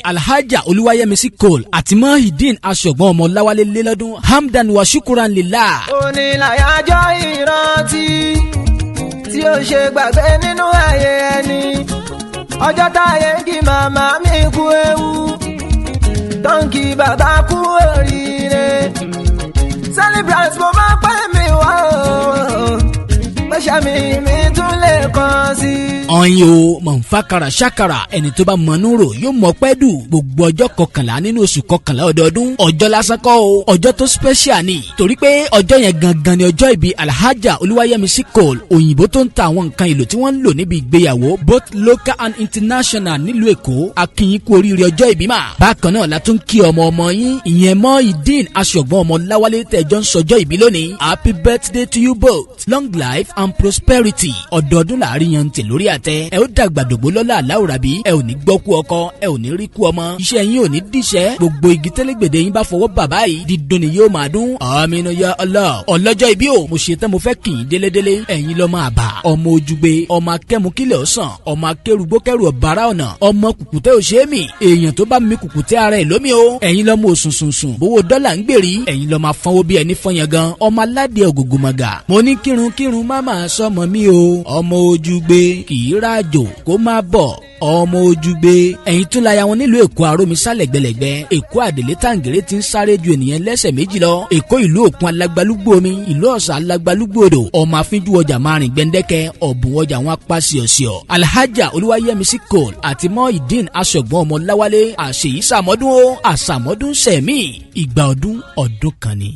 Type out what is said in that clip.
alhaja olúwayẹmísí cole àti Muhyiddin Ashogbon ọmọ láwálé lélọ́dún hamdan wa shukuran lillah. onílàyájọ́ ìrántí tí ó ṣe gbàgbé nínú ayé ẹni ọjọ́ táyé kí màmá mi kú ewu tọ́ǹkì bàbá kú oríire celebrate mo máa pẹ́ mi wá o pẹ́sẹ́ mi tún lè kàn sí. ọ̀yin o mọ̀ n fa kara ṣakara ẹni tó bá mọ̀nú rò yóò mọ̀ pẹ́ dù gbogbo ọjọ́ kọkànlá nínú oṣù kọkànlá ọdọọdún ọjọ́ lásán kọ́ o ọjọ́ tó special ni torí pé ọjọ́ yẹn gangan ni ọjọ́ ìbí alhaja olúwayẹmísí cole òyìnbó tó ń ta àwọn nǹkan èlò tí wọ́n ń lò níbi ìgbéyàwó both local and international nílùú èkó akínyìn kú oríire ọjọ́ ìbí mà. bákan náà la tún kí ọmọ yín ìyẹn Muhyiddin Ashogbon ọmọ láwálé tẹ̀jọ́ ń sọjọ́ ìbí lónìí happy birthday to you both long life and prosperity ọdọọdún láàrin yan tè lórí àtẹ ẹ ó dàgbà dògbò lọ́lá aláwòrábí ẹ ò ní gbọ́ kú ọkọ ẹ ò ní rí kú ọmọ iṣẹ́ yín ò ní díṣẹ́ gbogbo igi tẹ́lẹ̀gbẹ̀dẹ̀ yín bá fọwọ́ bàbá yìí dídùn ni yóò máa dún àmín ya Allah. ọlọ́jọ́ ìbí o mo ṣe tán mo fẹ́ kì í délédélé ẹ̀yin lọ́mọ àbá ọmọ ojúgbe ọmọ akẹ́mukílẹ̀ ọ̀sán ọmọ akẹ́rùgbókẹ́rù ọ̀bára ọ̀nà ọmọ kùkùtẹ́ òṣèmí èèyàn tó bá mi kùkùtẹ́ ara ẹ̀ lómi o ẹ̀yin lọ́mọ òsùnsùnsùn bówó dọ́là ń gbèrí ẹ̀yin lọ́mọ afọ́nwó bí ẹni fọ́nyàn gan ọmọ aládìẹ ògògòmọ̀gà mo ní kírun má máa sọmọ mi o ọmọ ojúgbe kì í rájò kó má bọ̀ ọmọ ojúgbe ẹ̀yin tún láya wọn nílùú èkó àrómisá lẹ́gbẹ̀lẹ́gbẹ̀ èkó àdèlé tàǹgẹ̀rẹ̀ ti ń sáré ju ènìyàn lẹ́sẹ̀ méjì lọ èkó ìlú òkun alágbálúgbò omi ìlú ọ̀sà alágbálúgbò odò ọmọ àfínjú ọjà márùn gbẹ̀ndẹ́kẹ́ ọ̀bùn ọjà wọn apá síọ̀síọ̀ alhaja olúwayẹmísí cole àti Muhyiddin Ashogbon ọmọ láwálé àṣeyí sàmọ́dún ó àṣàmọ́dún sẹ̀mí ìgbà ọdún kan ni.